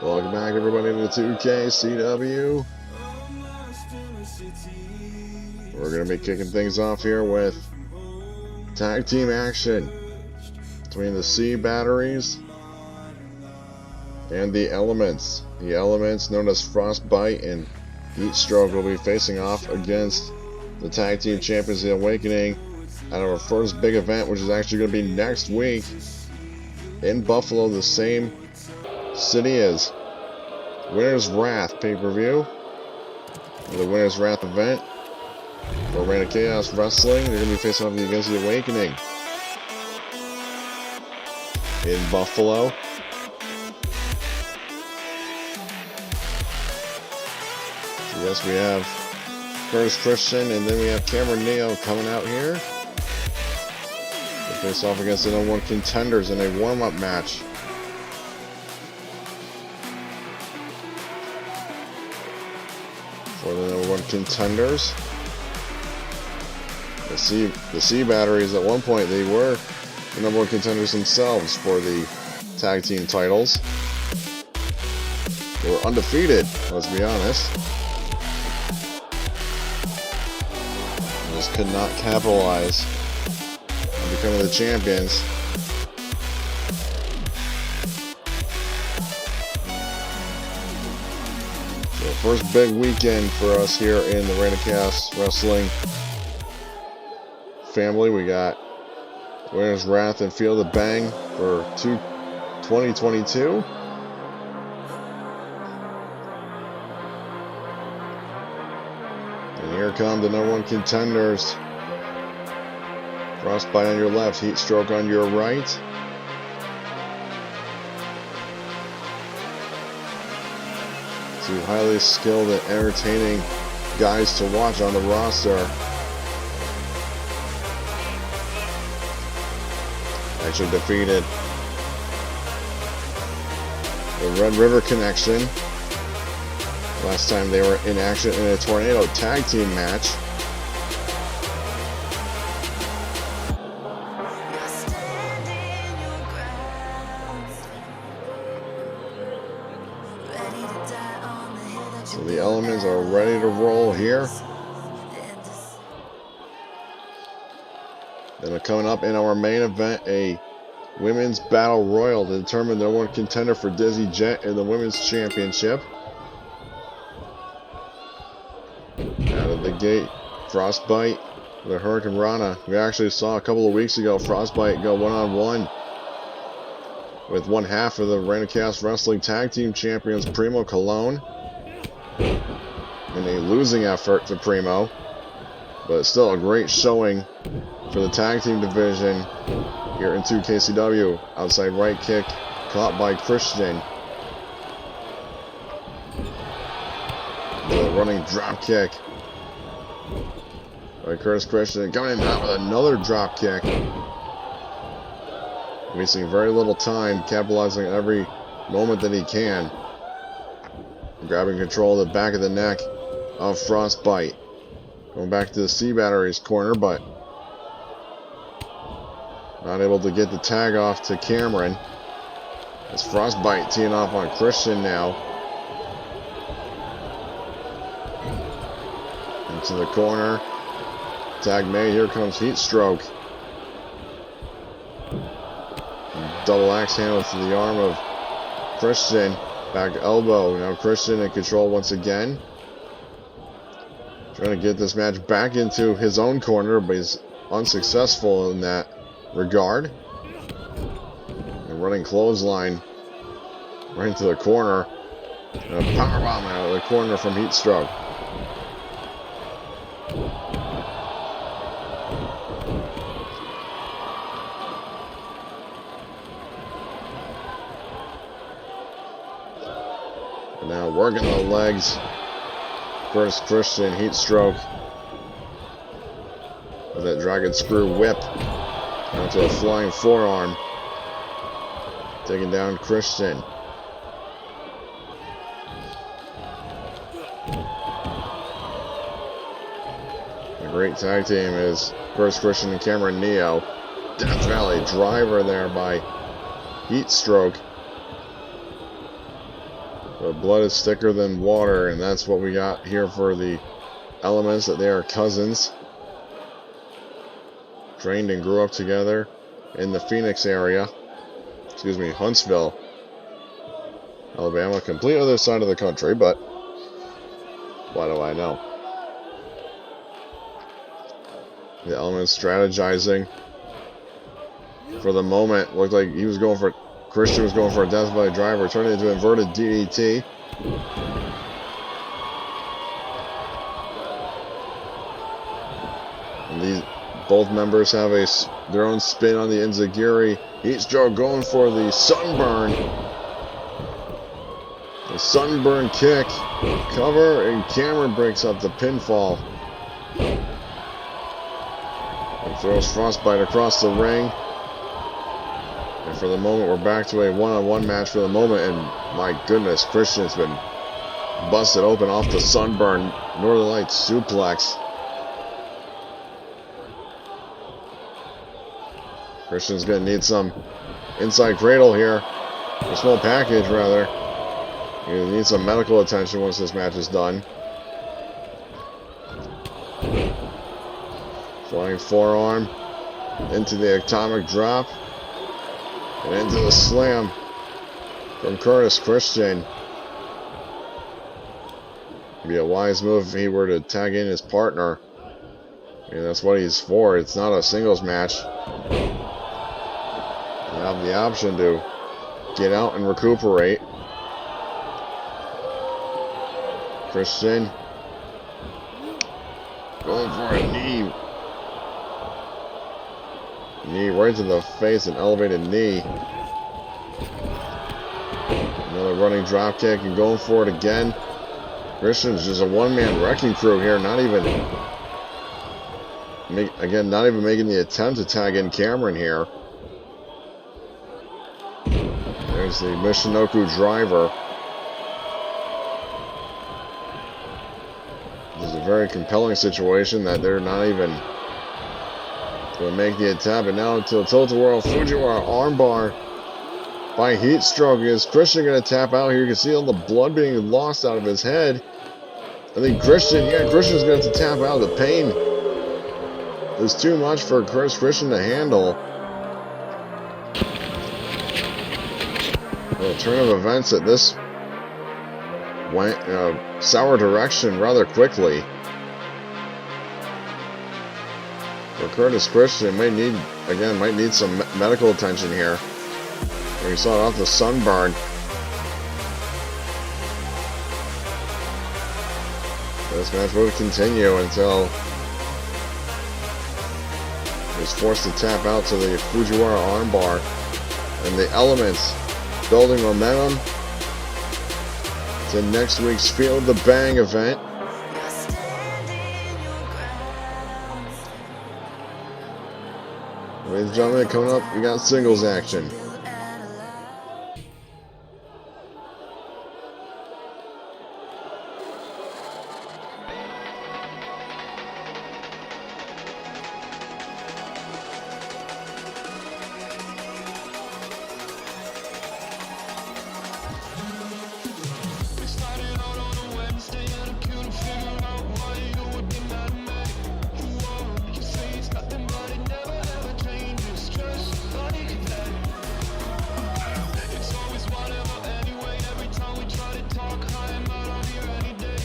Welcome back, everybody, to 2KCW. We're going to be kicking things off here with tag team action between the C batteries and the Elements. The Elements, known as Frostbite and Heatstroke, will be facing off against the tag team champions, the Awakening, at our first big event, which is actually going to be next week in Buffalo, the same city as Winner's Wrath pay-per-view. The Winner's Wrath event for Reign of Chaos Wrestling. They're going to be facing off against the Awakening in Buffalo. So yes, we have Curtis Christian, and then we have Cameron Neo coming out here. They face off against the #1 contenders in a warm-up match. For the #1 contenders, the C batteries, at one point they were the #1 contenders themselves for the tag team titles. They were undefeated, let's be honest. They just could not capitalize on becoming the champions. First big weekend for us here in the Reign of Chaos Wrestling family. We got Winner's Wrath and Feel the Bang for 2022. And here come the #1 contenders. Frostbite on your left, Heatstroke on your right. Two highly skilled and entertaining guys to watch on the roster. Actually defeated the Red River Connection last time they were in action in a Tornado tag team match. So the Elements are ready to roll here. Then coming up in our main event, a women's battle royal to determine the #1 contender for Dizzy Jet in the women's championship. Out of the gate, Frostbite, the Hurricane Rana. We actually saw a couple of weeks ago Frostbite go one-on-one with one half of the Reign of Chaos Wrestling Tag Team Champions, Primo Colon, in a losing effort to Primo, but still a great showing for the tag team division here in 2KCW. Outside right kick caught by Christian. The running drop kick by Curtis Christian, coming in hot with another drop kick. Wasting very little time, capitalizing on every moment that he can. Grabbing control of the back of the neck of Frostbite. Going back to the C batteries corner, but not able to get the tag off to Cameron. As Frostbite teeing off on Christian now. Into the corner. Tag made. Here comes Heatstroke. Double axe handle to the arm of Christian. Back elbow. Now Christian in control once again. Trying to get this match back into his own corner, but he's unsuccessful in that regard. And running clothesline right into the corner. And a powerbomb out of the corner from Heatstroke. And now working the legs. First Christian, Heatstroke with that dragon screw whip onto a flying forearm, taking down Christian. A great tag team is First Christian and Cameron Neo. Death Valley driver there by Heatstroke. But blood is thicker than water, and that's what we got here for the Elements, that they are cousins. Trained and grew up together in the Phoenix area. Excuse me, Huntsville, Alabama. Complete other side of the country, but what do I know? The Elements strategizing for the moment. Looked like he was going for... Christian was going for a death by driver, turning into inverted DDT. And both members have their own spin on the enziguri. Heat stroke going for the sunburn. The sunburn kick. Cover, and Cameron breaks up the pinfall. And throws Frostbite across the ring. And for the moment, we're back to a one-on-one match for the moment. And my goodness, Christian's been busted open off the sunburn Northern Lights suplex. Christian's going to need some inside cradle here. A small package, rather. He needs some medical attention once this match is done. Flying forearm into the atomic drop. And into the slam from Curtis Christian. It'd be a wise move if he were to tag in his partner. And that's what he's for. It's not a singles match. You have the option to get out and recuperate. Christian going for a knee. Knee right to the face, an elevated knee. Another running drop kick and going for it again. Christian's just a one-man wrecking crew here. Not even making the attempt to tag in Cameron here. There's the Michinoku driver. This is a very compelling situation that they're not even going to make the attempt. And now to the Tilt-A-Whirl Fujiwara armbar by Heat Stroke. Is Christian going to tap out here? You can see all the blood being lost out of his head. I think Christian's going to have to tap out. The pain is too much for Christian to handle. Well, turn of events that this went in a sour direction rather quickly. For Curtis Christian, might need some medical attention here. We saw it off the sunburn. This match will continue until he's forced to tap out to the Fujiwara armbar. And the Elements building momentum to next week's Feel the Bang event. Ladies and gentlemen, coming up, we got singles action.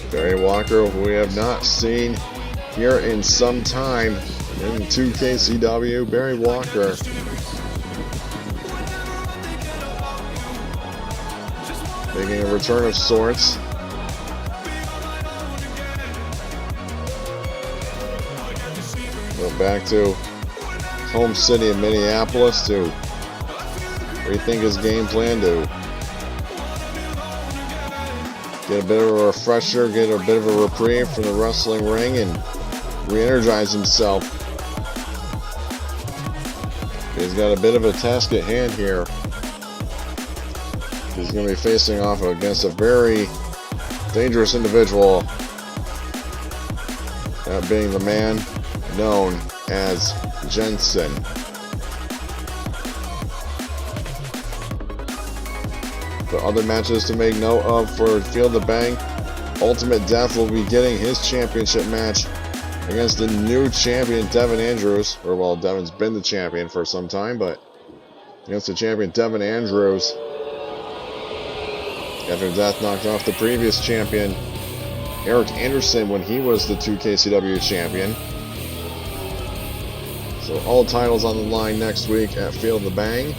Barry Walker, who we have not seen here in some time in 2KCW. Barry Walker. Making a return of sorts. Go back to home city of Minneapolis to rethink his game plan, to get a bit of a refresher, get a bit of a reprieve from the wrestling ring, and re-energize himself. He's got a bit of a task at hand here. He's going to be facing off against a very dangerous individual, that being the man known as Jensen. So other matches to make note of for Feel the Bang. Ultimate Death will be getting his championship match against the new champion, Devin Andrews. Or, well, Devin's been the champion for some time, but against the champion, Devin Andrews. After Death knocked off the previous champion, Eric Anderson, when he was the 2KCW champion. So all titles on the line next week at Feel the Bang.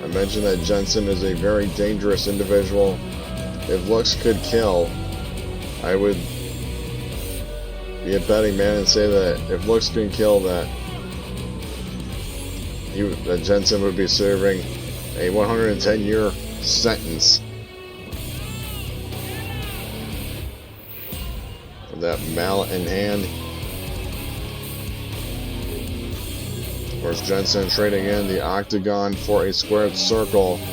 I mentioned that Jensen is a very dangerous individual. If looks could kill, I would be a betting man and say that if looks can kill, that Jensen would be serving a 110-year sentence with that mallet in hand. Of course, Jensen trading in the octagon for a squared circle. He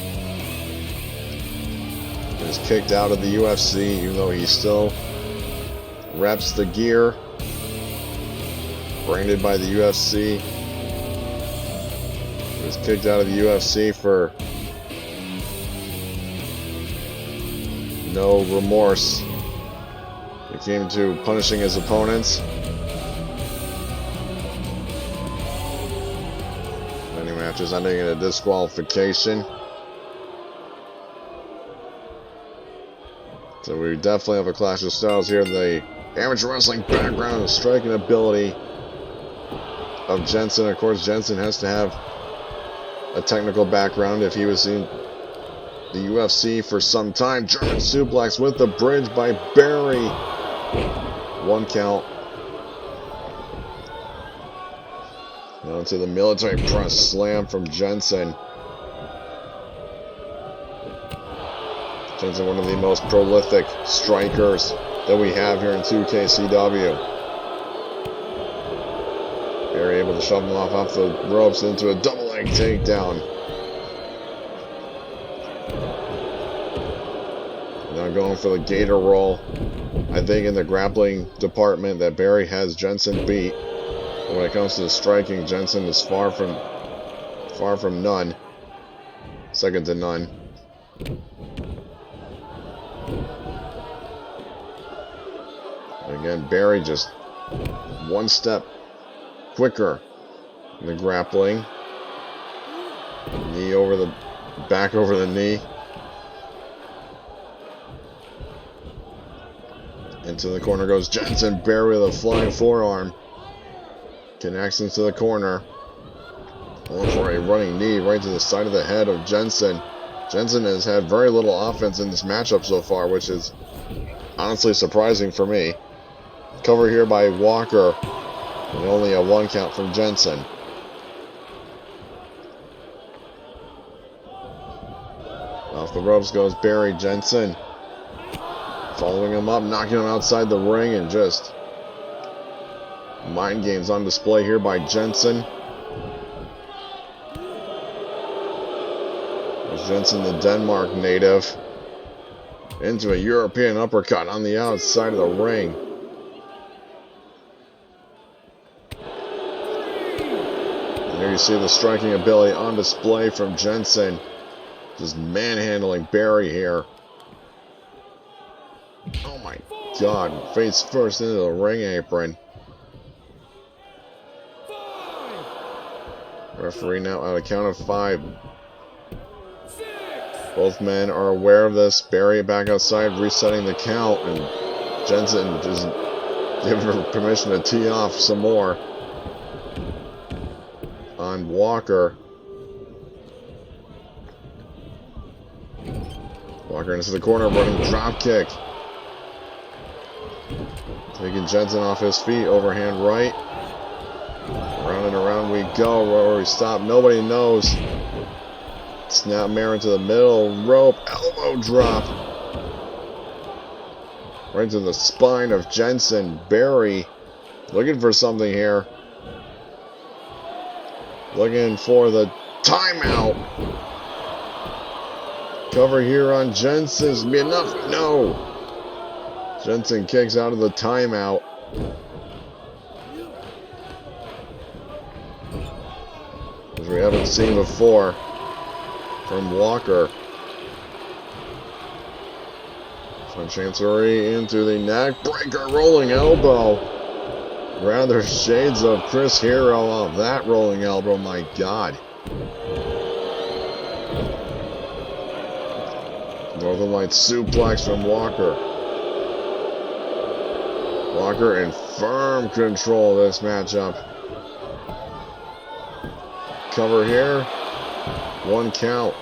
was kicked out of the UFC, even though he still reps the gear. Branded by the UFC. He was kicked out of the UFC for no remorse. He came to punishing his opponents. Matches ending in a disqualification. So we definitely have a clash of styles here. The amateur wrestling background and striking ability of Jensen. Of course, Jensen has to have a technical background if he was in the UFC for some time. German suplex with the bridge by Barry. 1 count. Now to the military press slam from Jensen. Jensen, one of the most prolific strikers that we have here in 2KCW. Barry able to shove him off the ropes into a double leg takedown. Now going for the gator roll. I think in the grappling department that Barry has Jensen beat. When it comes to the striking, Jensen is far from none. Second to none. Again, Barry just one step quicker in the grappling. Knee over the back over the knee. Into the corner goes Jensen. Barry with a flying forearm. Connects into the corner. Going for a running knee right to the side of the head of Jensen. Jensen has had very little offense in this matchup so far, which is honestly surprising for me. Cover here by Walker. And only a 1 count from Jensen. Off the ropes goes Barry. Jensen following him up, knocking him outside the ring, and just mind games on display here by Jensen. There's Jensen, the Denmark native, into a European uppercut on the outside of the ring. And there you see the striking ability on display from Jensen. Just manhandling Barry here. Oh my God, face first into the ring apron. Referee now at a count of 5. Both men are aware of this. Barry back outside, resetting the count, and Jensen just giving her permission to tee off some more on Walker. Walker into the corner, running drop kick. Taking Jensen off his feet, overhand right. Round and around we go. Where we stop, nobody knows. Snapmare into the middle rope. Elbow drop. Right to the spine of Jensen. Barry Looking for something here. Looking for the timeout. Cover here on Jensen's be enough. No. Jensen kicks out of the timeout. Which we haven't seen before from Walker. So Chancery into the neck breaker, rolling elbow. Rather shades of Chris Hero of that rolling elbow, my God. Northern Lights suplex from Walker. Walker in firm control of this matchup. Cover here. 1 count.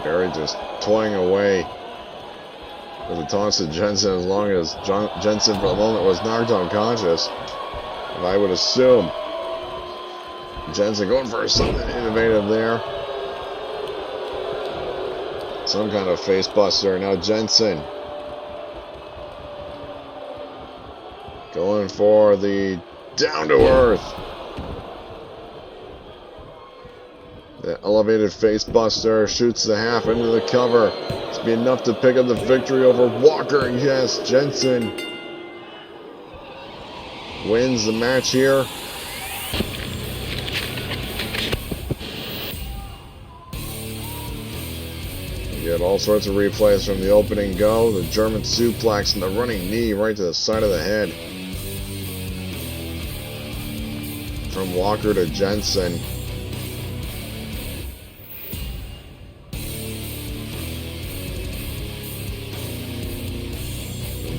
Barry just toying away with a toss to Jensen as long as Jensen for the moment was knocked unconscious. And I would assume Jensen going for something innovative there. Some kind of face buster. Now Jensen going for the down to earth. The elevated face buster shoots the half into the cover. It's be enough to pick up the victory over Walker. Yes, Jensen wins the match here. You get all sorts of replays from the opening go. The German suplex and the running knee right to the side of the head. From Walker to Jensen.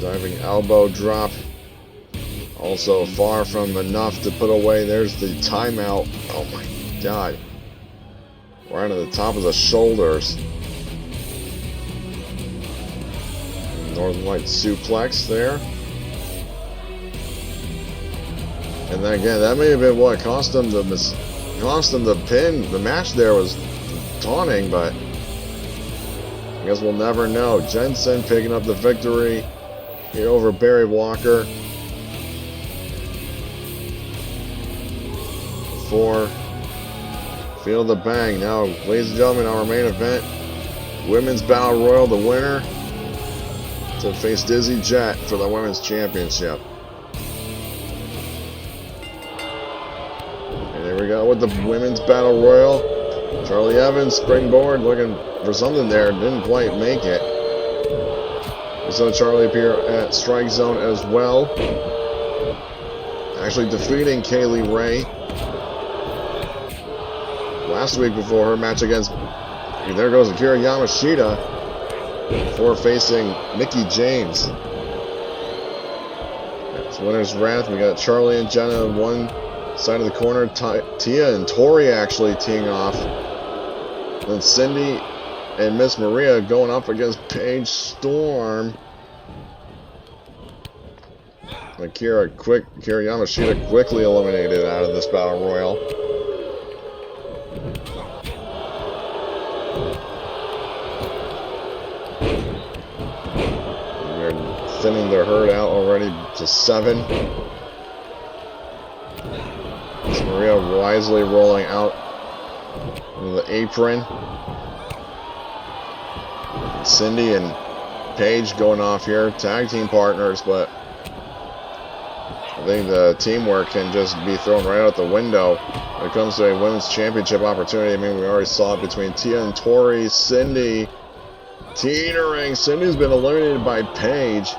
Diving elbow drop. Also far from enough to put away. There's the timeout. Oh my God. Right on the top of the shoulders. Northern Lights suplex there. And then again, that may have been what cost them the pin. The match there was taunting, but I guess we'll never know. Jensen picking up the victory here over Barry Walker. For Feel the Bang. Now, ladies and gentlemen, our main event, Women's Battle Royal, the winner to face Dizzy Jet for the Women's Championship. And here we go with the Women's Battle Royal. Charlie Evans, springboard, looking for something there, didn't quite make it. We saw Charlie appear at Strike Zone as well. Actually defeating Kaylee Ray last week before her match against, there goes Akira Yamashita before facing Mickie James. That's Winner's Wrath. We got Charlie and Jenna on one side of the corner. Tia and Tori actually teeing off. Then Cindy and Miss Maria going up against Paige Storm. Akira Yamashita quickly eliminated out of this battle royal. We're thinning their herd out already to 7. Miss Maria wisely rolling out of the apron. Cindy and Paige going off here, tag team partners, but I think the teamwork can just be thrown right out the window when it comes to a women's championship opportunity. I mean, we already saw it between Tia and Tori. Cindy teetering. Cindy's been eliminated by Paige.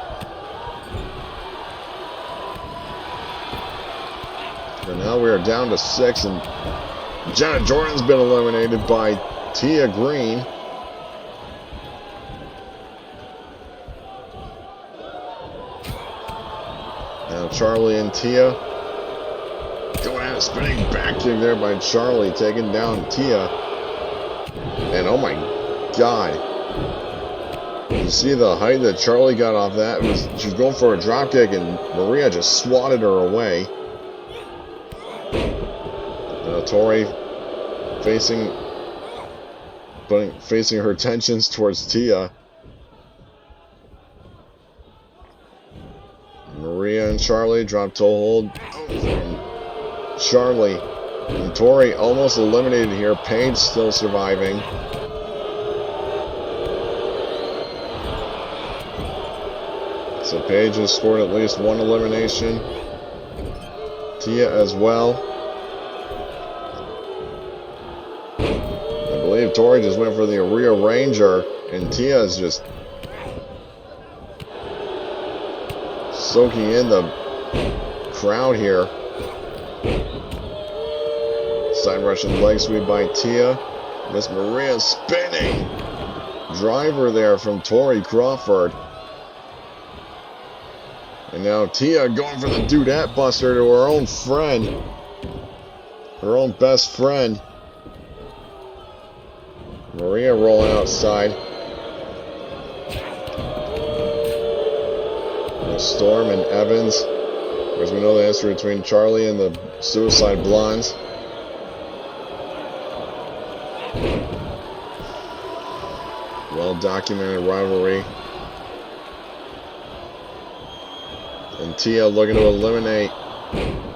And now we are down to 6, and Jenna Jordan's been eliminated by Tia Green. Now Charlie and Tia going at a spinning back kick there by Charlie, taking down Tia. And oh my God. You see the height that Charlie got off that? She was going for a drop kick and Maria just swatted her away. Tori facing facing her tensions towards Tia. Maria and Charlie drop toe hold from Charlie. And Tori almost eliminated here. Paige still surviving. So Paige has scored at least one elimination. Tia as well. I believe Tori just went for the rearranger, and Tia is just soaking in the crowd here. Side Russian leg sweep by Tia. Miss Maria spinning. Driver there from Tori Crawford. And now Tia going for the dudette buster to her own friend. Her own best friend. Maria rolling outside. And Storm and Evans. As we know the history between Charlie and the Suicide Blondes. Well-documented rivalry. And Tia looking to eliminate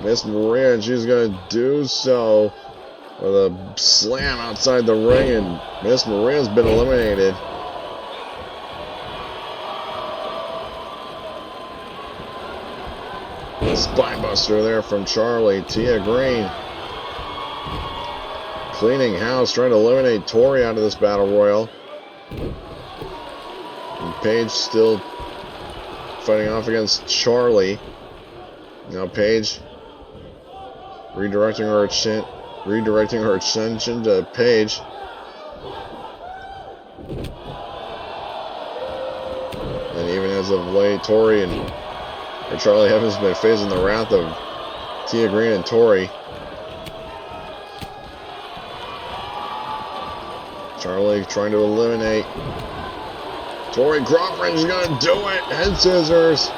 Miss Maria, and she's going to do so with a slam outside the ring, and Miss Maria's been eliminated. Spinebuster there from Charlie. Tia Green cleaning house, trying to eliminate Tori out of this battle royal. And Paige still fighting off against Charlie. Now Paige redirecting her attention to Paige. And even as of late, Tori and Charlie Evans been facing the wrath of Tia Green and Tori. Charlie trying to eliminate Tori Crawford. Is going to do it. Head scissors.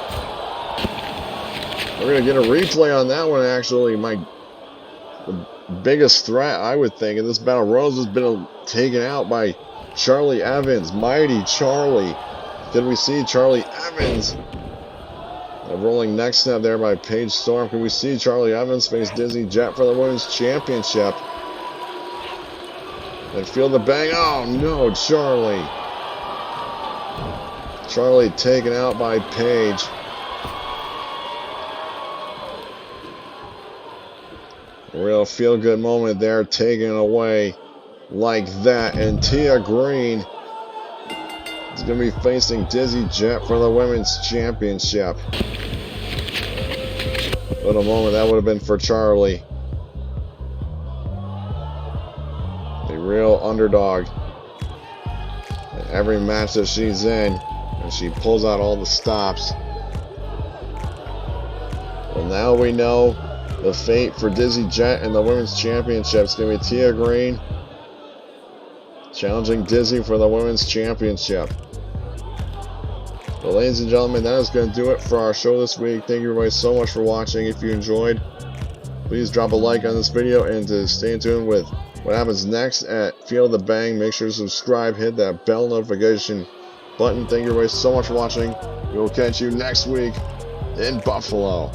We're going to get a replay on that one, actually. The biggest threat, I would think, in this battle royal has been taken out by Charlie Evans. Mighty Charlie. Can we see Charlie Evans? A rolling neck snap there by Paige Storm. Can we see Charlie Evans face Dizzy Jet for the Women's Championship? And feel the bang. Oh no, Charlie. Charlie taken out by Paige. A real feel-good moment there, taken away like that. And Tia Green is going to be facing Dizzy Jet for the Women's Championship. What a moment that would have been for Charlie. The real underdog. In every match that she's in, and she pulls out all the stops. Well, now we know the fate for Dizzy Jet and the Women's Championship. It's going to be Tia Green challenging Dizzy for the Women's Championship. Well, ladies and gentlemen, that is going to do it for our show this week. Thank you everybody so much for watching. If you enjoyed, please drop a like on this video, and to stay tuned with what happens next at Feel the Bang, make sure to subscribe, hit that bell notification button. Thank you everybody so much for watching. We will catch you next week in Buffalo.